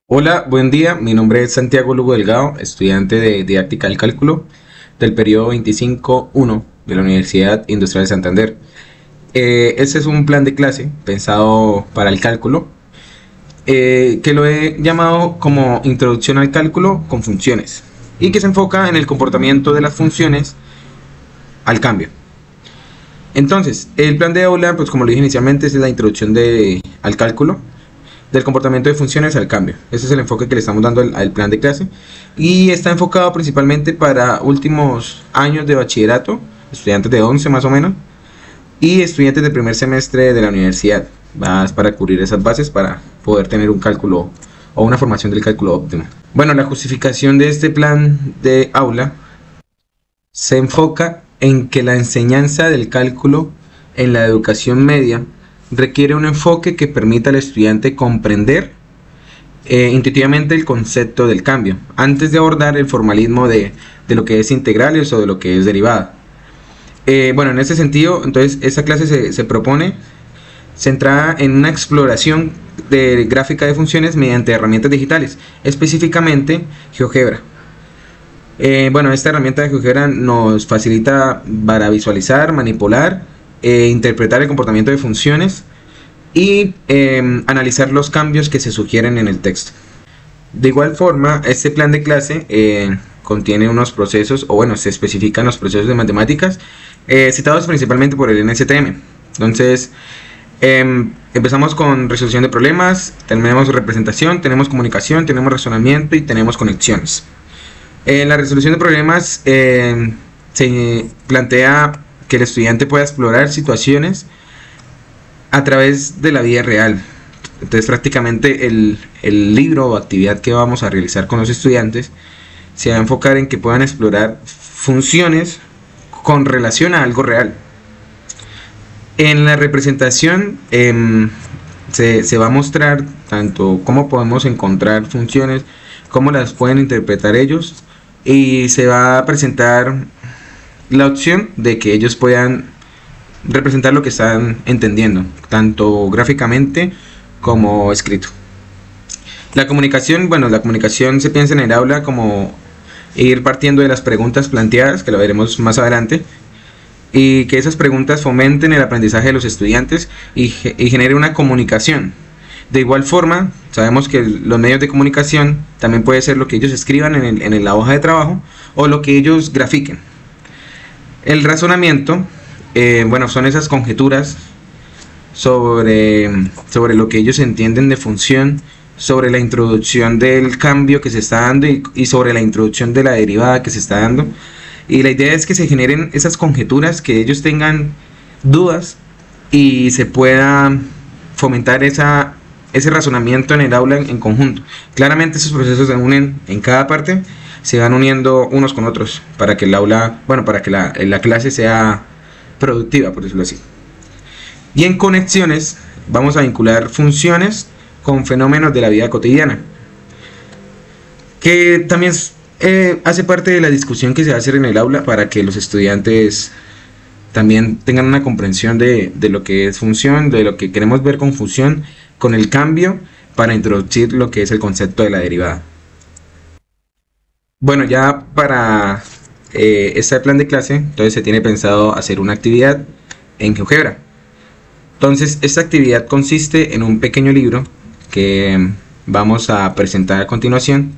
Hola, buen día. Mi nombre es Santiago Lugo Delgado, estudiante de Didáctica del Cálculo del periodo 25-1 de la Universidad Industrial de Santander. Este es un plan de clase pensado para el cálculo, que lo he llamado como Introducción al Cálculo con Funciones, y que se enfoca en el comportamiento de las funciones al cambio. Entonces, el plan de aula, pues como lo dije inicialmente, es la introducción al cálculo, del comportamiento de funciones al cambio. Ese es el enfoque que le estamos dando al plan de clase, y está enfocado principalmente para últimos años de bachillerato, estudiantes de 11 más o menos, y estudiantes de primer semestre de la universidad. Vas para cubrir esas bases para poder tener un cálculo o una formación del cálculo óptimo. Bueno, la justificación de este plan de aula se enfoca en que la enseñanza del cálculo en la educación media requiere un enfoque que permita al estudiante comprender intuitivamente el concepto del cambio, antes de abordar el formalismo de lo que es integrales o de lo que es derivada. Bueno, en ese sentido, entonces, esta clase se propone centrada en una exploración de gráfica de funciones mediante herramientas digitales, específicamente GeoGebra. Bueno, esta herramienta de GeoGebra nos facilita para visualizar, manipular interpretar el comportamiento de funciones y analizar los cambios que se sugieren en el texto. De igual forma, este plan de clase contiene unos procesos, o bueno, se especifican los procesos de matemáticas citados principalmente por el NSTM. Entonces, empezamos con resolución de problemas, tenemos representación, tenemos comunicación, tenemos razonamiento y tenemos conexiones. En la resolución de problemas se plantea que el estudiante pueda explorar situaciones a través de la vida real. Entonces, prácticamente el libro o actividad que vamos a realizar con los estudiantes se va a enfocar en que puedan explorar funciones con relación a algo real. En la representación se va a mostrar tanto cómo podemos encontrar funciones, cómo las pueden interpretar ellos, y se va a presentar la opción de que ellos puedan representar lo que están entendiendo, tanto gráficamente como escrito. La comunicación, bueno, la comunicación se piensa en el aula como ir partiendo de las preguntas planteadas, que lo veremos más adelante, y que esas preguntas fomenten el aprendizaje de los estudiantes y genere una comunicación. De igual forma, sabemos que los medios de comunicación también puede ser lo que ellos escriban en la hoja de trabajo o lo que ellos grafiquen. El razonamiento, bueno, son esas conjeturas sobre lo que ellos entienden de función, sobre la introducción del cambio que se está dando y sobre la introducción de la derivada que se está dando. Y la idea es que se generen esas conjeturas, que ellos tengan dudas y se pueda fomentar ese razonamiento en el aula en conjunto. Claramente esos procesos se unen en cada parte, se van uniendo unos con otros para que el aula, bueno, para que la clase sea productiva, por decirlo así. Y en conexiones vamos a vincular funciones con fenómenos de la vida cotidiana, que también hace parte de la discusión que se va a hacer en el aula para que los estudiantes también tengan una comprensión de lo que es función, de lo que queremos ver con función, con el cambio, para introducir lo que es el concepto de la derivada. Bueno, ya para este plan de clase, entonces se tiene pensado hacer una actividad en GeoGebra. Entonces, esta actividad consiste en un pequeño libro que vamos a presentar a continuación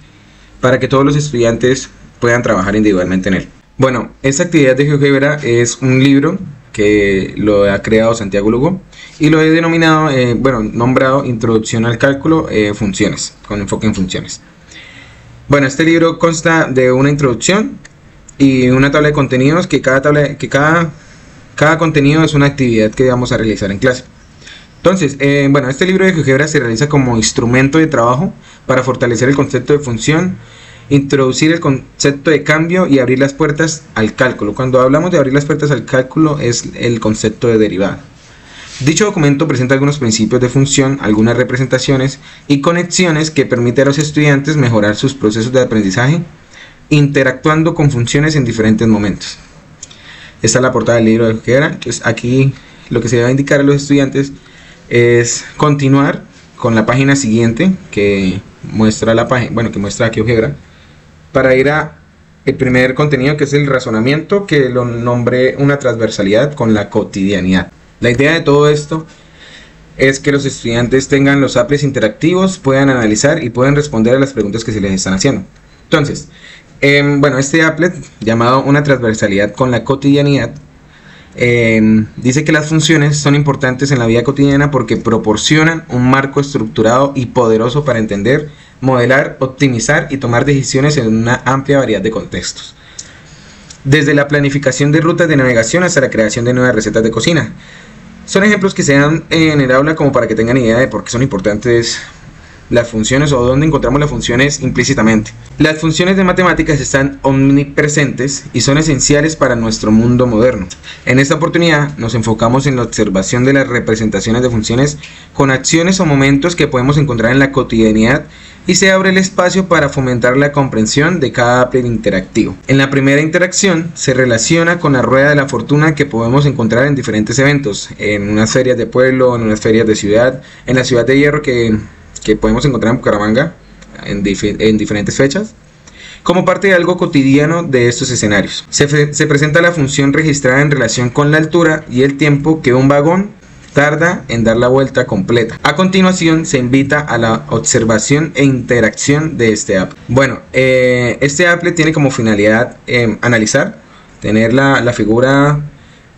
para que todos los estudiantes puedan trabajar individualmente en él. Bueno, esta actividad de GeoGebra es un libro que lo ha creado Santiago Lugo y lo he denominado, nombrado Introducción al Cálculo, Funciones, con enfoque en funciones. Bueno, este libro consta de una introducción y una tabla de contenidos, que cada contenido es una actividad que vamos a realizar en clase. Entonces, bueno, este libro de GeoGebra se realiza como instrumento de trabajo para fortalecer el concepto de función, introducir el concepto de cambio y abrir las puertas al cálculo. Cuando hablamos de abrir las puertas al cálculo, es el concepto de derivada. Dicho documento presenta algunos principios de función, algunas representaciones y conexiones que permiten a los estudiantes mejorar sus procesos de aprendizaje, interactuando con funciones en diferentes momentos. Esta es la portada del libro de GeoGebra. Entonces, aquí lo que se va a indicar a los estudiantes es continuar con la página siguiente, que muestra la página, bueno, que muestra GeoGebra, para ir a el primer contenido, que es el razonamiento, que lo nombré una transversalidad con la cotidianidad. La idea de todo esto es que los estudiantes tengan los applets interactivos, puedan analizar y puedan responder a las preguntas que se les están haciendo. Entonces, bueno, este applet llamado una transversalidad con la cotidianidad dice que las funciones son importantes en la vida cotidiana porque proporcionan un marco estructurado y poderoso para entender, modelar, optimizar y tomar decisiones en una amplia variedad de contextos. Desde la planificación de rutas de navegación hasta la creación de nuevas recetas de cocina. Son ejemplos que se dan en el aula como para que tengan idea de por qué son importantes las funciones o dónde encontramos las funciones implícitamente. Las funciones de matemáticas están omnipresentes y son esenciales para nuestro mundo moderno. En esta oportunidad nos enfocamos en la observación de las representaciones de funciones con acciones o momentos que podemos encontrar en la cotidianidad y se abre el espacio para fomentar la comprensión de cada applet interactivo. En la primera interacción se relaciona con la rueda de la fortuna que podemos encontrar en diferentes eventos, en unas ferias de pueblo, en unas ferias de ciudad, en la ciudad de Hierro que podemos encontrar en Bucaramanga en diferentes fechas, como parte de algo cotidiano de estos escenarios. Se presenta la función registrada en relación con la altura y el tiempo que un vagón tarda en dar la vuelta completa. A continuación se invita a la observación e interacción de este applet. Bueno, este applet tiene como finalidad analizar, tener la figura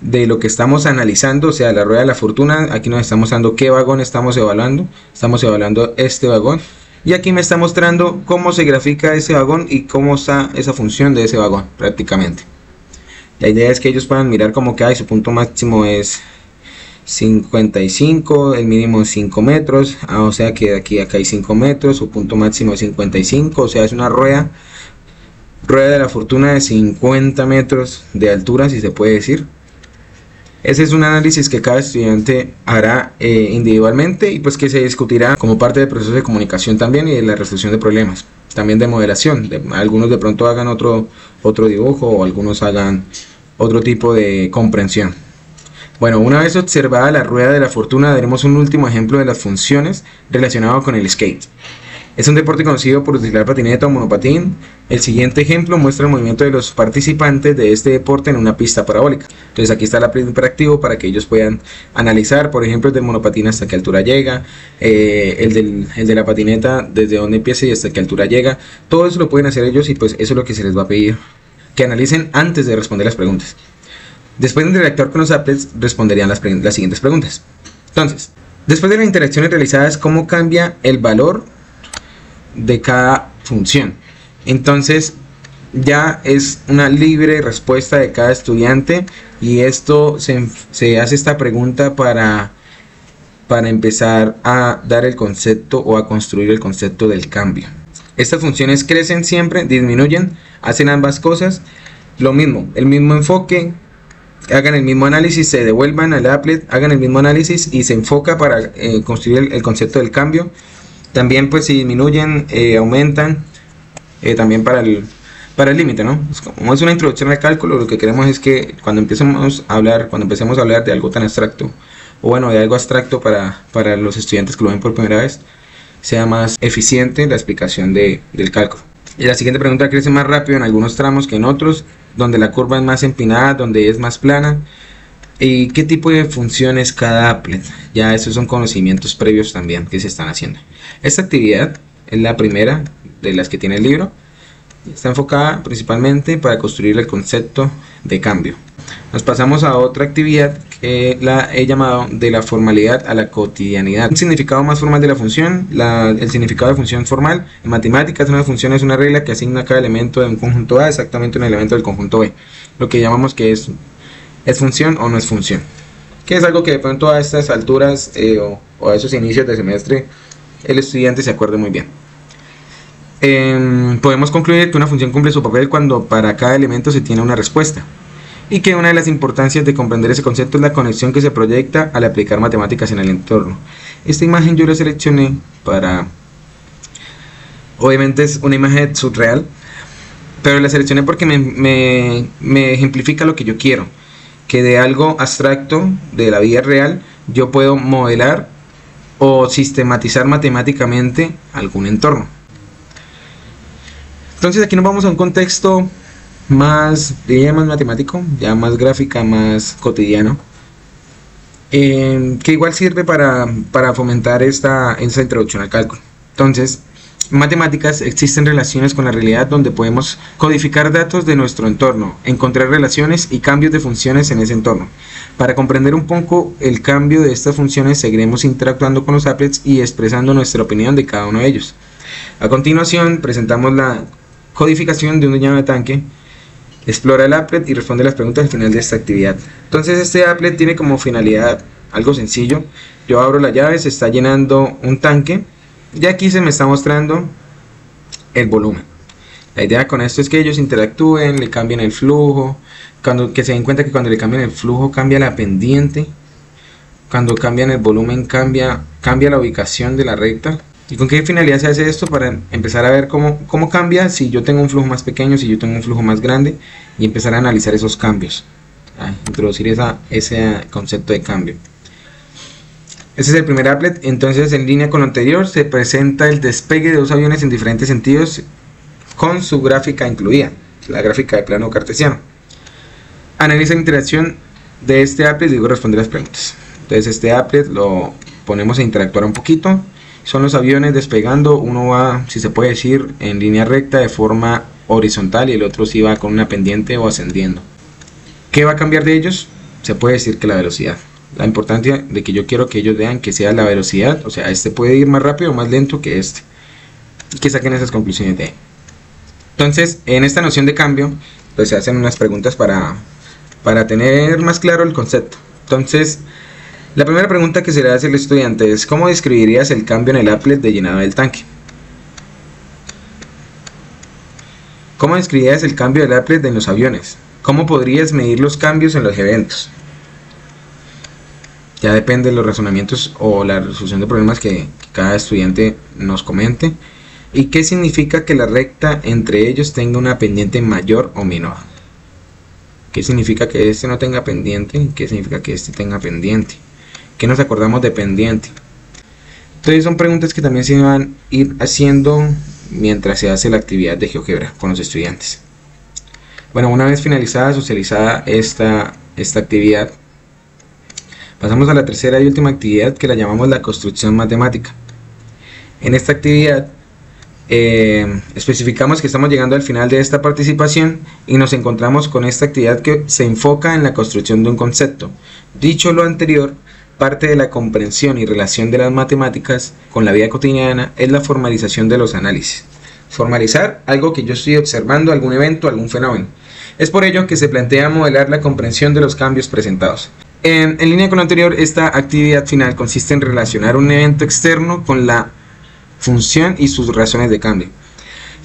de lo que estamos analizando, o sea, la rueda de la fortuna. Aquí nos está mostrando qué vagón estamos evaluando este vagón, y aquí me está mostrando cómo se grafica ese vagón y cómo está esa función de ese vagón prácticamente. La idea es que ellos puedan mirar como que su punto máximo es 55, el mínimo es 5 metros, o sea que de aquí a acá hay 5 metros, su punto máximo es 55, o sea es una rueda de la fortuna de 50 metros de altura, si se puede decir. Ese es un análisis que cada estudiante hará individualmente y pues que se discutirá como parte del proceso de comunicación también y de la resolución de problemas, también de modelación. Algunos de pronto hagan otro dibujo o algunos hagan otro tipo de comprensión. Bueno, una vez observada la rueda de la fortuna, daremos un último ejemplo de las funciones relacionado con el skate. Es un deporte conocido por utilizar patineta o monopatín. El siguiente ejemplo muestra el movimiento de los participantes de este deporte en una pista parabólica. Entonces aquí está el applet interactivo para que ellos puedan analizar, por ejemplo, el del monopatín hasta qué altura llega, el de la patineta desde dónde empieza y hasta qué altura llega. Todo eso lo pueden hacer ellos y pues eso es lo que se les va a pedir que analicen antes de responder las preguntas. Después de interactuar con los applets, responderían las siguientes preguntas. Entonces, después de las interacciones realizadas, ¿cómo cambia el valor de cada función? Entonces ya es una libre respuesta de cada estudiante y esto se hace esta pregunta para empezar a dar el concepto o a construir el concepto del cambio. Estas funciones crecen siempre, disminuyen, hacen ambas cosas, lo mismo, el mismo enfoque, hagan el mismo análisis, se devuelvan al applet, hagan el mismo análisis y se enfoca para construir el concepto del cambio. También pues si disminuyen, aumentan, también para el límite, ¿no? Como es una introducción al cálculo, lo que queremos es que cuando empecemos a hablar de algo tan abstracto, o bueno, de algo abstracto para los estudiantes que lo ven por primera vez, sea más eficiente la explicación del cálculo. Y la siguiente pregunta: crece más rápido en algunos tramos que en otros, donde la curva es más empinada, donde es más plana. ¿Y qué tipo de funciones cada applet? Ya esos son conocimientos previos también que se están haciendo. Esta actividad es la primera de las que tiene el libro. Está enfocada principalmente para construir el concepto de cambio. Nos pasamos a otra actividad que la he llamado de la formalidad a la cotidianidad. Un significado más formal de la función. El significado de función formal en matemáticas: una función es una regla que asigna a cada elemento de un conjunto A exactamente un elemento del conjunto B. Lo que llamamos que es función o no es función, que es algo que de pronto a estas alturas o a esos inicios de semestre el estudiante se acuerde muy bien. Podemos concluir que una función cumple su papel cuando para cada elemento se tiene una respuesta, y que una de las importancias de comprender ese concepto es la conexión que se proyecta al aplicar matemáticas en el entorno. Esta imagen yo la seleccioné obviamente es una imagen surreal, pero la seleccioné porque me ejemplifica lo que yo quiero, que de algo abstracto de la vida real yo puedo modelar o sistematizar matemáticamente algún entorno. Entonces aquí nos vamos a un contexto más, diría, más matemático, ya más gráfica, más cotidiano, que igual sirve para fomentar esta introducción al cálculo. Entonces, en matemáticas existen relaciones con la realidad donde podemos codificar datos de nuestro entorno, encontrar relaciones y cambios de funciones en ese entorno. Para comprender un poco el cambio de estas funciones, seguiremos interactuando con los applets y expresando nuestra opinión de cada uno de ellos. A continuación, presentamos la codificación de un diagrama de tanque. Explora el applet y responde las preguntas al final de esta actividad. Entonces este applet tiene como finalidad algo sencillo. Yo abro la llave, se está llenando un tanque y aquí se me está mostrando el volumen. La idea con esto es que ellos interactúen, le cambien el flujo, que se den cuenta que cuando le cambian el flujo cambia la pendiente, cuando cambian el volumen cambia la ubicación de la recta. ¿Y con qué finalidad se hace esto? Para empezar a ver cómo cambia si yo tengo un flujo más pequeño, si yo tengo un flujo más grande, y empezar a analizar esos cambios, introducir ese concepto de cambio. Ese es el primer applet. Entonces, en línea con lo anterior, se presenta el despegue de dos aviones en diferentes sentidos con su gráfica incluida, la gráfica de plano cartesiano. Analiza la interacción de este applet y luego responde las preguntas. Entonces este applet lo ponemos a interactuar un poquito. Son los aviones despegando, uno va, si se puede decir, en línea recta de forma horizontal y el otro sí va con una pendiente o ascendiendo. ¿Qué va a cambiar de ellos? Se puede decir que la velocidad. La importancia de que yo quiero que ellos vean que sea la velocidad, o sea, este puede ir más rápido o más lento que este. Y que saquen esas conclusiones de ahí. Entonces, en esta noción de cambio, pues se hacen unas preguntas para tener más claro el concepto. Entonces, la primera pregunta que se le hace al estudiante es: ¿cómo describirías el cambio en el applet de llenado del tanque? ¿Cómo describirías el cambio del applet en los aviones? ¿Cómo podrías medir los cambios en los eventos? Ya depende de los razonamientos o la resolución de problemas que cada estudiante nos comente. ¿Y qué significa que la recta entre ellos tenga una pendiente mayor o menor? ¿Qué significa que este no tenga pendiente? ¿Qué significa que este tenga pendiente? ¿Qué nos acordamos de pendiente? Entonces son preguntas que también se van a ir haciendo mientras se hace la actividad de GeoGebra con los estudiantes. Bueno, una vez finalizada, socializada esta actividad, pasamos a la tercera y última actividad, que la llamamos la construcción matemática. En esta actividad especificamos que estamos llegando al final de esta participación y nos encontramos con esta actividad que se enfoca en la construcción de un concepto. Dicho lo anterior, parte de la comprensión y relación de las matemáticas con la vida cotidiana es la formalización de los análisis. Formalizar algo que yo estoy observando, algún evento, algún fenómeno. Es por ello que se plantea modelar la comprensión de los cambios presentados. En línea con lo anterior, esta actividad final consiste en relacionar un evento externo con la función y sus razones de cambio.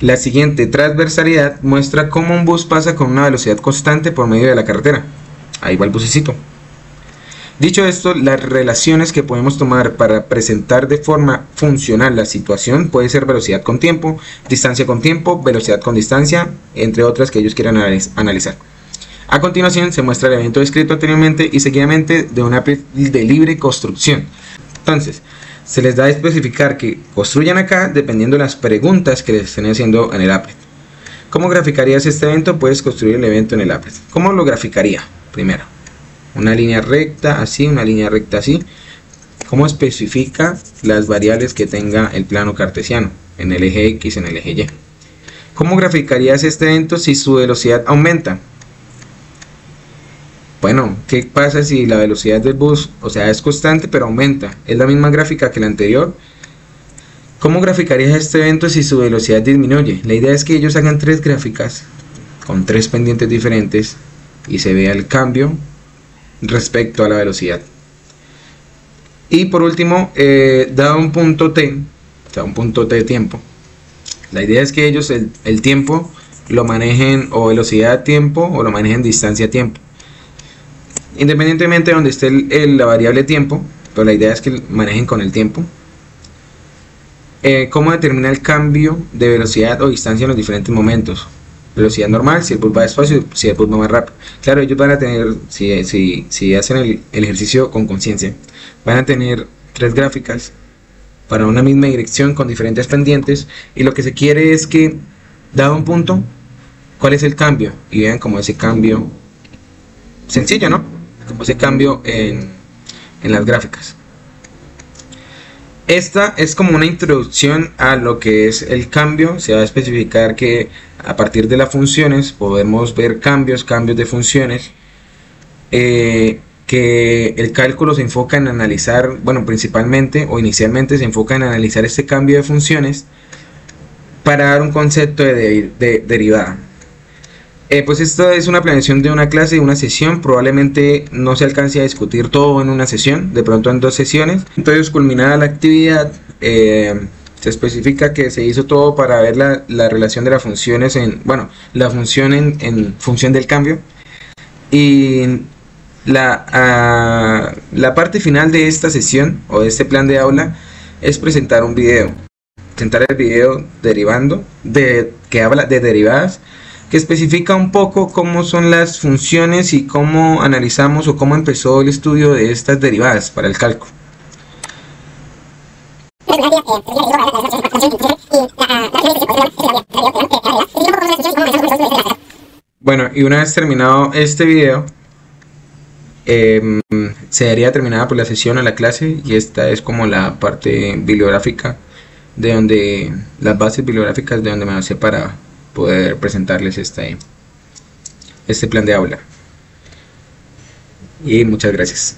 La siguiente transversalidad muestra cómo un bus pasa con una velocidad constante por medio de la carretera. Ahí va el busecito. Dicho esto, las relaciones que podemos tomar para presentar de forma funcional la situación puede ser velocidad con tiempo, distancia con tiempo, velocidad con distancia, entre otras que ellos quieran analizar. A continuación se muestra el evento descrito anteriormente y seguidamente de una de libre construcción. Entonces, se les da a especificar que construyan acá dependiendo de las preguntas que les estén haciendo en el applet. ¿Cómo graficarías este evento? Puedes construir el evento en el applet. ¿Cómo lo graficaría? Primero, una línea recta así, una línea recta así. ¿Cómo especifica las variables que tenga el plano cartesiano? En el eje X, en el eje Y. ¿Cómo graficarías este evento si su velocidad aumenta? Bueno, ¿qué pasa si la velocidad del bus, o sea, es constante pero aumenta? Es la misma gráfica que la anterior. ¿Cómo graficarías este evento si su velocidad disminuye? La idea es que ellos hagan tres gráficas con tres pendientes diferentes y se vea el cambio respecto a la velocidad. Y por último, dado un punto T, o sea, un punto T de tiempo, la idea es que ellos el tiempo lo manejen o velocidad tiempo o lo manejen distancia tiempo. Independientemente de donde esté la variable tiempo, pero la idea es que manejen con el tiempo. ¿Cómo determina el cambio de velocidad o distancia en los diferentes momentos? Velocidad normal, si el bus va despacio, si el bus va más rápido. Claro, ellos van a tener, si hacen el ejercicio con conciencia, van a tener tres gráficas para una misma dirección con diferentes pendientes, y lo que se quiere es que dado un punto, ¿cuál es el cambio? Y vean como ese cambio, sencillo, ¿no? Como ese cambio en las gráficas. Esta es como una introducción a lo que es el cambio. Se va a especificar que a partir de las funciones podemos ver cambios de funciones, que el cálculo se enfoca en analizar, bueno, principalmente o inicialmente se enfoca en analizar este cambio de funciones para dar un concepto de derivada. Pues esto es una planeación de una clase, de una sesión. Probablemente no se alcance a discutir todo en una sesión, de pronto en 2 sesiones. Entonces, culminada la actividad, se especifica que se hizo todo para ver la relación de las funciones bueno, la función en función del cambio. Y la parte final de esta sesión o de este plan de aula es presentar un video. Presentar el video que habla de derivadas, que especifica un poco cómo son las funciones y cómo analizamos o cómo empezó el estudio de estas derivadas para el cálculo. Bueno, y una vez terminado este video, se daría terminada por la sesión o la clase, y esta es como la parte bibliográfica, de donde las bases bibliográficas de donde me basé para poder presentarles este plan de aula. Y muchas gracias.